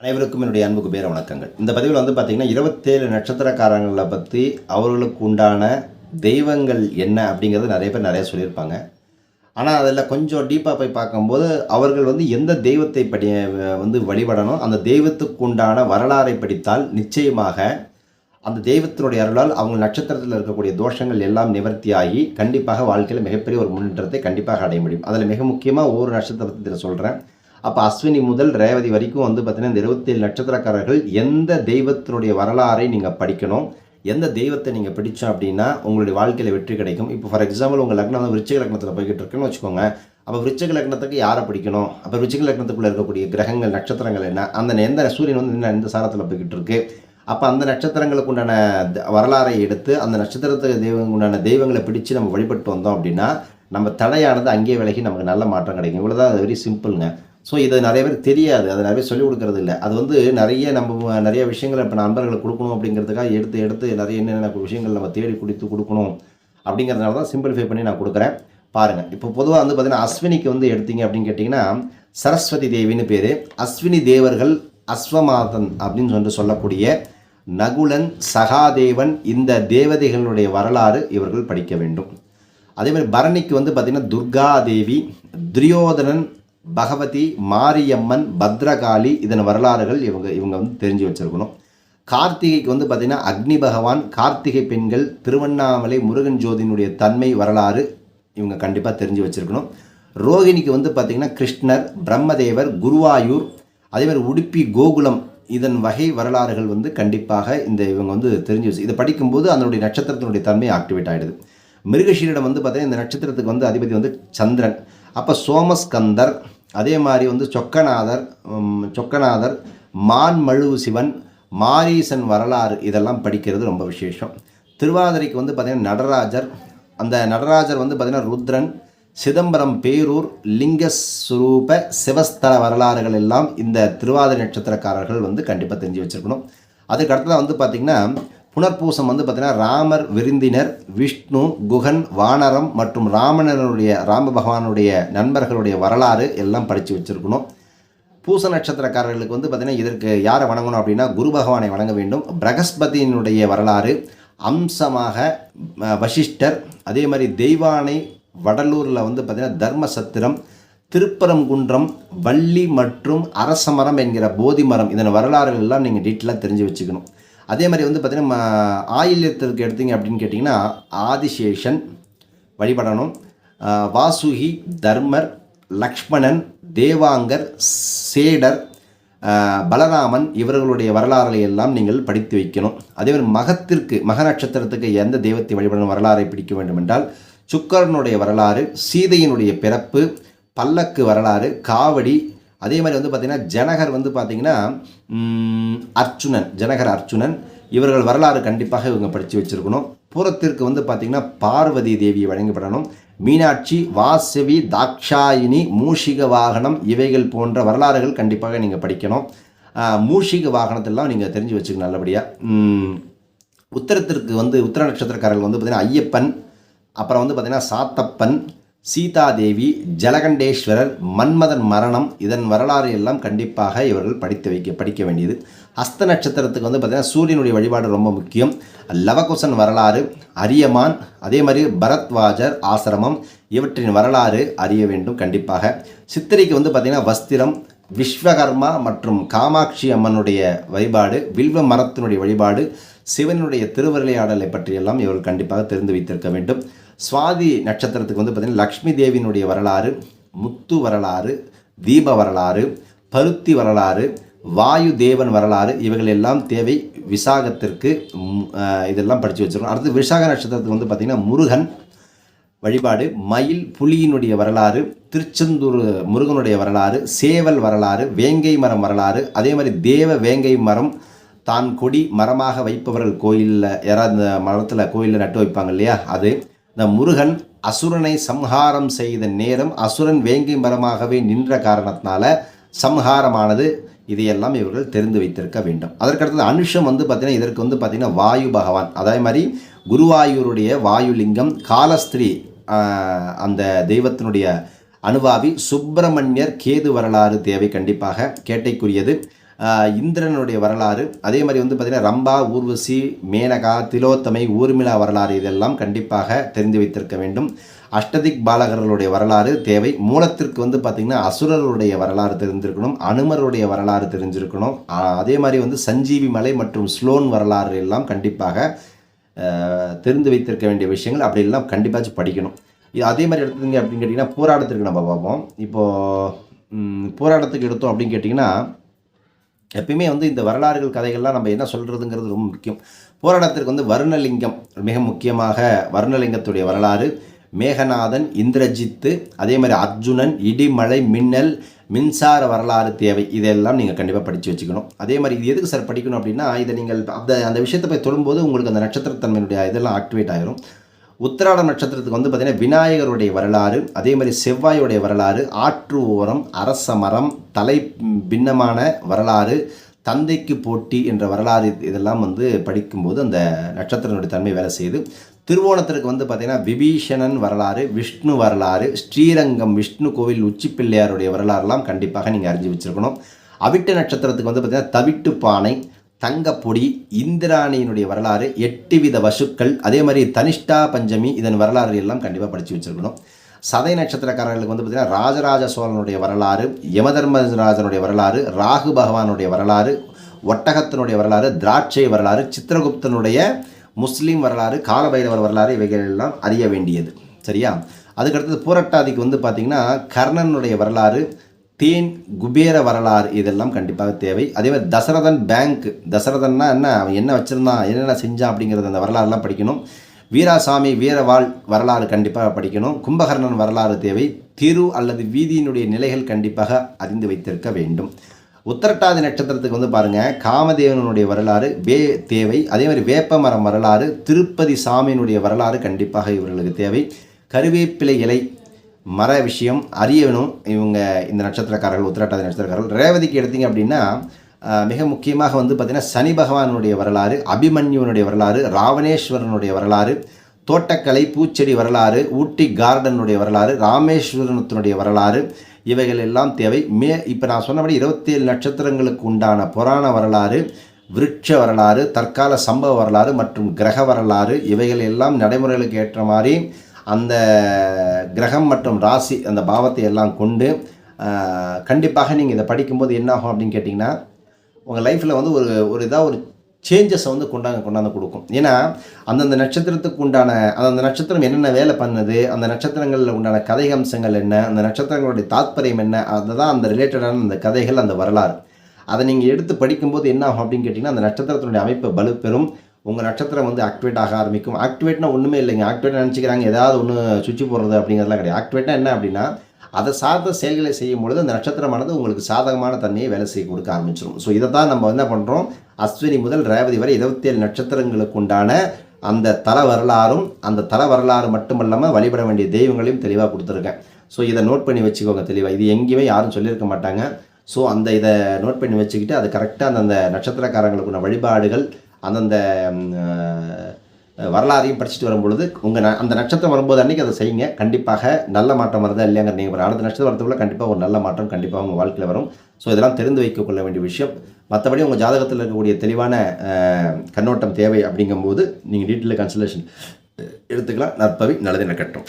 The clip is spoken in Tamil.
அனைவருக்கும் என்னுடைய அன்புக்கு பேர வணக்கங்கள். இந்த பதிவில் பார்த்தீங்கன்னா 27 நட்சத்திரக்காரங்கள பற்றி அவர்களுக்கு உண்டான தெய்வங்கள் என்ன அப்படிங்கிறது நிறைய பேர் நிறைய சொல்லியிருப்பாங்க. ஆனால் அதில் கொஞ்சம் டீப்பாக போய் பார்க்கும்போது அவர்கள் எந்த தெய்வத்தை வழிபடணும், அந்த தெய்வத்துக்கு உண்டான வரலாறை படித்தால் நிச்சயமாக அந்த தெய்வத்தினுடைய அருளால் அவங்க நட்சத்திரத்தில் இருக்கக்கூடிய தோஷங்கள் எல்லாம் நிவர்த்தியாகி கண்டிப்பாக வாழ்க்கையில் மிகப்பெரிய ஒரு முன்னேற்றத்தை கண்டிப்பாக அடைய முடியும். அதில் மிக முக்கியமாக ஒவ்வொரு நட்சத்திரத்தை இதில் சொல்கிறேன். அப்போ அஸ்வினி முதல் ரேவதி வரைக்கும் பார்த்தீங்கன்னா இந்த 27 நட்சத்திரக்காரர்கள் எந்த தெய்வத்தினுடைய வரலாறை நீங்கள் படிக்கணும், எந்த தெய்வத்தை நீங்கள் பிடிச்சோம் அப்படின்னா உங்களுடைய வாழ்க்கையில் வெற்றி கிடைக்கும். இப்போ ஃபார் எக்ஸாம்பிள் உங்கள் லக்னம் விருச்சிக லக்னத்தில் போய்கிட்டு இருக்குன்னு வச்சுக்கோங்க. அப்போ விருச்சிக லக்னத்துக்கு யாரை பிடிக்கணும், அப்போ விருச்சிக லக்னத்துக்குள்ளே இருக்கக்கூடிய கிரகங்கள் நட்சத்திரங்கள் என்ன, அந்த எந்த சூரியன் எந்த சாரத்தில் போய்கிட்டு இருக்கு, அப்போ அந்த நட்சத்திரங்களுக்கு உண்டான வரலாறை எடுத்து அந்த நட்சத்திரத்துக்கு உண்டான தெய்வங்களை பிடிச்சு நம்ம வழிபட்டு வந்தோம் அப்படின்னா நம்ம தடையானது அங்கேயே விலகி நமக்கு நல்ல மாற்றம் கிடைக்கும். இவ்வளோதான், அது வெரி சிம்பிளுங்க. ஸோ இது நிறைய பேர் தெரியாது, அதை நிறைய சொல்லிக் கொடுக்கறது இல்லை. அது நிறைய விஷயங்களை இப்போ நண்பர்களுக்கு கொடுக்கணும் அப்படிங்கிறதுக்காக எடுத்து நிறைய என்னென்ன விஷயங்கள் நம்ம தேடி கொடுக்கணும் அப்படிங்கிறதுனால தான் சிம்பிளிஃபை பண்ணி நான் கொடுக்குறேன். பாருங்கள், இப்போ பொதுவாக பார்த்திங்கன்னா அஸ்வினிக்கு எடுத்தீங்க அப்படின்னு கேட்டிங்கன்னா சரஸ்வதி தேவின்னு பேர். அஸ்வினி தேவர்கள் அஸ்வமாதன் அப்படின்னு சொல்லக்கூடிய நகுலன், சகாதேவன், இந்த தேவதைகளுடைய வரலாறு இவர்கள் படிக்க வேண்டும். அதேமாதிரி பரணிக்கு பார்த்திங்கன்னா துர்கா தேவி, துரியோதனன், பகவதி, மாரியம்மன், பத்ரகாளி, இதன் வரலாறுகள் இவங்க தெரிஞ்சு வச்சுருக்கணும். கார்த்திகைக்கு பார்த்திங்கன்னா அக்னி பகவான், கார்த்திகை பெண்கள், திருவண்ணாமலை முருகன் ஜோதியினுடைய தன்மை வரலாறு இவங்க கண்டிப்பாக தெரிஞ்சு வச்சுருக்கணும். ரோகிணிக்கு பார்த்திங்கன்னா கிருஷ்ணர், பிரம்மதேவர், குருவாயூர், அதேமாதிரி உடுப்பி கோகுலம், இதன் வகை வரலாறுகள் கண்டிப்பாக இவங்க தெரிஞ்சு வச்சு இதை படிக்கும்போது அதனுடைய நட்சத்திரத்தினுடைய தன்மை ஆக்டிவேட் ஆகிடுது. மிருகஷீரிடம் பார்த்திங்கன்னா இந்த நட்சத்திரத்துக்கு அதிபதி சந்திரன். அப்போ சோமஸ்கந்தர், அதே மாதிரி சொக்கநாதர், மான்மழு சிவன், மாரீசன் வரலாறு இதெல்லாம் படிக்கிறது ரொம்ப விசேஷம். திருவாதிரைக்கு பார்த்திங்கன்னா நடராஜர், அந்த நடராஜர் பார்த்திங்கன்னா ருத்ரன், சிதம்பரம், பேரூர், லிங்கஸ்வரூப சிவஸ்தல வரலாறுகள் எல்லாம் இந்த திருவாதிரை நட்சத்திரக்காரர்கள் கண்டிப்பாக தெரிஞ்சு வச்சுருக்கணும். அதுக்கு அடுத்ததான் பார்த்திங்கன்னா புனர்பூசம் பார்த்திங்கன்னா ராமர் விருந்தினர், விஷ்ணு, குகன், வானரம் மற்றும் ராம பகவானுடைய நண்பர்களுடைய வரலாறு எல்லாம் படித்து வச்சுருக்கணும். பூச நட்சத்திரக்காரர்களுக்கு பார்த்திங்கன்னா இதற்கு யாரை வணங்கணும் அப்படின்னா குரு பகவானை வணங்க வேண்டும். பிரகஸ்பதியினுடைய வரலாறு, அம்சமாக வசிஷ்டர், அதே மாதிரி தெய்வானை, வடலூரில் பார்த்திங்கன்னா தர்மசத்திரம், திருப்பரங்குன்றம், வள்ளி மற்றும் அரசமரம் என்கிற போதி மரம், இதன் வரலாறுகள் எல்லாம் நீங்கள் டீட்டெயிலாக தெரிஞ்சு வச்சுக்கணும். அதே மாதிரி பார்த்திங்கன்னா ஆயில்யத்திற்கு எடுத்தீங்க அப்படின்னு கேட்டிங்கன்னா ஆதிசேஷன் வழிபடணும். வாசுகி, தர்மர், லக்ஷ்மணன், தேவாங்கர், சேடர், பலராமன், இவர்களுடைய வரலாறுகளை எல்லாம் நீங்கள் படித்து வைக்கணும். அதேமாதிரி மக நட்சத்திரத்துக்கு எந்த தெய்வத்தை வழிபடணும் வரலாறை பிடிக்க வேண்டும் என்றால் சுக்கரனுடைய வரலாறு, சீதையினுடைய பிறப்பு, பல்லக்கு வரலாறு, காவடி, அதே மாதிரி பார்த்திங்கன்னா ஜனகர் பார்த்திங்கன்னா ஜனகர் அர்ச்சுனன், இவர்கள் வரலாறு கண்டிப்பாக இவங்க படித்து வச்சுருக்கணும். பூரத்திற்கு பார்த்திங்கன்னா பார்வதி தேவியை வழங்கப்படணும். மீனாட்சி, வாசவி, தாக்ஷாயினி, மூஷிக வாகனம், இவைகள் போன்ற வரலாறுகள் கண்டிப்பாக நீங்கள் படிக்கணும். மூஷிக வாகனத்தெல்லாம் நீங்கள் தெரிஞ்சு வச்சுக்கணும் நல்லபடியாக. உத்தரத்திற்கு உத்தர நட்சத்திரக்காரர்கள் பார்த்திங்கன்னா ஐயப்பன், அப்புறம் பார்த்திங்கன்னா சாத்தப்பன், சீதாதேவி, ஜலகண்டேஸ்வரர், மன்மதன் மரணம், இதன் வரலாறு எல்லாம் கண்டிப்பாக இவர்கள் படிக்க வேண்டியது. ஹஸ்த நட்சத்திரத்துக்கு பார்த்திங்கன்னா சூரியனுடைய வழிபாடு ரொம்ப முக்கியம். லவகுசன் வரலாறு, அரியமான், அதே மாதிரி பரத்வாஜர் ஆசிரமம், இவற்றின் வரலாறு அறிய வேண்டும் கண்டிப்பாக. சித்திரைக்கு பார்த்திங்கன்னா வஸ்திரம், விஸ்வகர்மா மற்றும் காமாட்சி அம்மனுடைய வழிபாடு, வில்வ மரத்தினுடைய வழிபாடு, சிவனுடைய திருவிளையாடலை பற்றியெல்லாம் இவர்கள் கண்டிப்பாக தெரிந்து வைத்திருக்க வேண்டும். சுவாதி நட்சத்திரத்துக்கு பார்த்திங்கன்னா லக்ஷ்மி தேவியினுடைய வரலாறு, முத்து வரலாறு, தீப வரலாறு, பருத்தி வரலாறு, வாயு தேவன் வரலாறு, இவைகள் எல்லாம் தேவை விசாகத்திற்கு. இதெல்லாம் படித்து வச்சுருக்கோம். அடுத்து விசாக நட்சத்திரத்துக்கு பார்த்திங்கன்னா முருகன் வழிபாடு, மயில், புலியினுடைய வரலாறு, திருச்செந்தூர் முருகனுடைய வரலாறு, சேவல் வரலாறு, வேங்கை மரம் வரலாறு, அதே மாதிரி தேவ வேங்கை மரம் தான் கொடி மரமாக வைப்பவர்கள் கோயிலில் யாராவது இந்த மரத்தில் கோயிலில் நட்டு வைப்பாங்க இல்லையா, அது. இந்த முருகன் அசுரனை சம்ஹாரம் செய்த நேரம் அசுரன் வேங்கை மரமாகவே நின்ற காரணத்தினால சம்ஹாரமானது, இதையெல்லாம் இவர்கள் தெரிந்து வைத்திருக்க வேண்டும். அதற்கடுத்தது அனுஷம் பார்த்திங்கன்னா இதற்கு பார்த்திங்கன்னா வாயு பகவான், அதே மாதிரி குருவாயூருடைய வாயுலிங்கம், காலஸ்திரீ அந்த தெய்வத்தினுடைய அனுபாவி, சுப்பிரமணியர், கேது வரலாறு தேவை கண்டிப்பாக கேட்டைக்குரியது. இந்திரனுடைய வரலாறு, அதே மாதிரி வந்து பார்த்திங்கன்னா ரம்பா, ஊர்வசி, மேனகா, திலோத்தமை, ஊர்மிளா வரலாறு இதெல்லாம் கண்டிப்பாக தெரிந்து வைத்திருக்க வேண்டும். அஷ்டதிக் பாலகர்களுடைய வரலாறு தேவை. மூலத்திற்கு வந்து பார்த்திங்கன்னா அசுரருடைய வரலாறு தெரிஞ்சிருக்கணும், அனுமருடைய வரலாறு தெரிஞ்சிருக்கணும். அதே மாதிரி வந்து சஞ்சீவி மலை மற்றும் ஸ்லோன் வரலாறு எல்லாம் கண்டிப்பாக தெரிந்து வைத்திருக்க வேண்டிய விஷயங்கள். அப்படி எல்லாம் கண்டிப்பாக படிக்கணும். அதே மாதிரி எடுத்துங்க அப்படின்னு கேட்டிங்கன்னா போராட்டத்திற்கு நம்ம பார்ப்போம். இப்போது போராட்டத்துக்கு எடுத்தோம் அப்படின்னு கேட்டிங்கன்னா எப்பயுமே வந்து இந்த வரலாறுகள் கதைகள்லாம் நம்ம என்ன சொல்கிறதுங்கிறது ரொம்ப முக்கியம். போராட்டத்திற்கு வந்து வர்ணலிங்கம் மிக முக்கியமாக. வர்ணலிங்கத்துடைய வரலாறு, மேகநாதன், இந்திரஜித்து, அதே மாதிரி அர்ஜுனன், இடிமழை, மின்னல், மின்சார வரலாறு தேவை. இதெல்லாம் நீங்கள் கண்டிப்பாக படித்து வச்சுக்கணும். அதே மாதிரி இது எதுக்கு சார் படிக்கணும் அப்படின்னா, இதை நீங்கள் அந்த விஷயத்தை போய் தொடும்போது உங்களுக்கு அந்த நட்சத்திரத்தன்மையுடைய இதெல்லாம் ஆக்டிவேட் ஆகிரும். உத்திராடம் நட்சத்திரத்துக்கு வந்து பார்த்திங்கன்னா விநாயகருடைய வரலாறு, அதே மாதிரி செவ்வாயுடைய வரலாறு, ஆற்று ஓரம், அரச மரம், தலை பின்னமான வரலாறு, தந்தைக்கு போட்டி என்ற வரலாறு இதெல்லாம் வந்து படிக்கும்போது அந்த நட்சத்திரனுடைய தன்மை வேலை செய்யுது. திருவோணத்திற்கு வந்து பார்த்திங்கன்னா விபீஷணன் வரலாறு, விஷ்ணு வரலாறு, ஸ்ரீரங்கம் விஷ்ணு கோவில் உச்சி பிள்ளையாருடைய வரலாறுலாம் கண்டிப்பாக நீங்கள் அறிஞ்சு வச்சுருக்கணும். அவிட்ட நட்சத்திரத்துக்கு வந்து பார்த்திங்கன்னா தவிட்டு பானை, தங்கப்பொடி, இந்திராணியினுடைய வரலாறு, 8 வித வசுக்கள், அதே மாதிரி தனிஷ்டா பஞ்சமி இதன் வரலாறு எல்லாம் கண்டிப்பாக படித்து வச்சுருக்கணும். சதை நட்சத்திரக்காரர்களுக்கு வந்து பார்த்திங்கன்னா ராஜராஜ சோழனுடைய வரலாறு, யமதர்மராஜனுடைய வரலாறு, ராகு பகவானுடைய வரலாறு, ஒட்டகத்தினுடைய வரலாறு, திராட்சை வரலாறு, சித்திரகுப்தனுடைய முஸ்லீம் வரலாறு, காலபைரவர் வரலாறு இவைகள் எல்லாம் அறிய வேண்டியது. சரியா? அதுக்கடுத்தது பூரட்டாதிக்கு வந்து பார்த்திங்கன்னா கர்ணனுடைய வரலாறு, தேன் குபேர வரலாறு இதெல்லாம் கண்டிப்பாக தேவை. அதே மாதிரி தசரதன் பேங்க், தசரதன்னா என்ன, அவன் என்ன வச்சுருந்தான், என்னென்ன செஞ்சான் அப்படிங்கிறது அந்த வரலாறுலாம் படிக்கணும். வீராசாமி வீரவாள் வரலாறு கண்டிப்பாக படிக்கணும். கும்பகர்ணன் வரலாறு தேவை. திரு அல்லது வீதியினுடைய நிலைகள் கண்டிப்பாக அறிந்து வைத்திருக்க வேண்டும். உத்திரட்டாதி நட்சத்திரத்துக்கு வந்து பாருங்கள் காமதேவனுடைய வரலாறு தேவை. அதே மாதிரி வேப்ப மரம் வரலாறு, திருப்பதி சாமியினுடைய வரலாறு கண்டிப்பாக இவர்களுக்கு தேவை. கருவேப்பிலை இலை மர விஷயம் அறியணும் இவங்க இந்த நட்சத்திரக்காரர்கள், உத்திரட்டாதி நட்சத்திரக்காரர்கள். ரேவதிக்கு எடுத்தீங்க அப்படின்னா மிக முக்கியமாக வந்து பார்த்திங்கன்னா சனி பகவானுடைய வரலாறு, அபிமன்யுவனுடைய வரலாறு, ராவணேஸ்வரனுடைய வரலாறு, தோட்டக்கலை பூச்செடி வரலாறு, ஊட்டி கார்டனுடைய வரலாறு, ராமேஸ்வரத்தினுடைய வரலாறு இவைகள் எல்லாம் தேவை. இப்போ நான் சொன்னபடி 27 நட்சத்திரங்களுக்கு உண்டான புராண வரலாறு, விருட்ச வரலாறு, தற்கால சம்பவ வரலாறு மற்றும் கிரக வரலாறு இவைகள் எல்லாம் நடைமுறைகளுக்கு ஏற்ற மாதிரி அந்த கிரகம் மற்றும் ராசி அந்த பாவத்தை எல்லாம் கொண்டு கண்டிப்பாக நீங்கள் இதை படிக்கும்போது என்ன ஆகும் அப்படின்னு கேட்டிங்கன்னா உங்கள் லைஃப்பில் வந்து ஒரு சேஞ்சஸை வந்து கொண்டாந்து கொடுக்கும். ஏன்னா அந்தந்த நட்சத்திரத்துக்கு உண்டான அந்த நட்சத்திரம் என்னென்ன வேலை பண்ணுது, அந்த நட்சத்திரங்களில் உண்டான கதை அம்சங்கள் என்ன, அந்த நட்சத்திரங்களுடைய தாத்பரியம் என்ன, அதுதான் அந்த ரிலேட்டடான அந்த கதைகள், அந்த வரலாறு. அதை நீங்கள் எடுத்து படிக்கும்போது என்ன ஆகும் அப்படின்னு கேட்டிங்கன்னா அந்த நட்சத்திரத்தினுடைய அமைப்பு வலுப்பெறும். உங்கள் நட்சத்திரம் வந்து ஆக்டிவேட் ஆக ஆரம்பிக்கும். ஆக்டிவேட்னா ஒன்றுமே இல்லைங்க. ஆக்டிவேட் நினச்சிக்கிறாங்க ஏதாவது ஒன்று சுவிட்ச் போடுறது அப்படிங்கிறதுலாம் கிடையாது. ஆக்டிவேட்னா என்ன அப்படின்னா அதை சார்ந்த செயல்களை செய்யும் பொழுது அந்த நட்சத்திரமானது உங்களுக்கு சாதகமான தன்மையை வேலை செய்ய கொடுக்க ஆரம்பிச்சிடும். ஸோ இதை தான் நம்ம என்ன பண்ணுறோம், அஸ்வினி முதல் ரேவதி வரை 27 நட்சத்திரங்களுக்கு உண்டான அந்த தல வரலாறும் அந்த தல வரலாறு மட்டுமல்லாமல் வழிபட வேண்டிய தெய்வங்களையும் தெளிவாக கொடுத்துருக்கேன். ஸோ இதை நோட் பண்ணி வச்சுக்கோங்க தெளிவாக. இது எங்கேயுமே யாரும் சொல்லியிருக்க மாட்டாங்க. ஸோ இதை நோட் பண்ணி வச்சுக்கிட்டு அது கரெக்டாக அந்தந்த நட்சத்திரக்காரங்களுக்குள்ள வழிபாடுகள் அந்தந்த வரலாறையும் படிச்சுட்டு வரும்பொழுது அந்த நட்சத்திரம் வரும்போது அன்றைக்கி அதை செய்யுங்க. கண்டிப்பாக நல்ல மாற்றம் வருதா இல்லையாங்கிற நீங்கள் அடுத்த நட்சத்திரம் வரத்துக்குள்ள கண்டிப்பாக ஒரு நல்ல மாற்றம் கண்டிப்பாக உங்கள் வாழ்க்கையில் வரும். ஸோ இதெல்லாம் தெரிந்து வைக்கொள்ள வேண்டிய விஷயம். மற்றபடி உங்கள் ஜாதகத்தில் இருக்கக்கூடிய தெளிவான கண்ணோட்டம் தேவை அப்படிங்கும்போது நீங்கள் டீட்டெயில் கன்சல்டேஷன் எடுத்துக்கலாம். நற்பவி நல்லது நடக்கட்டும்.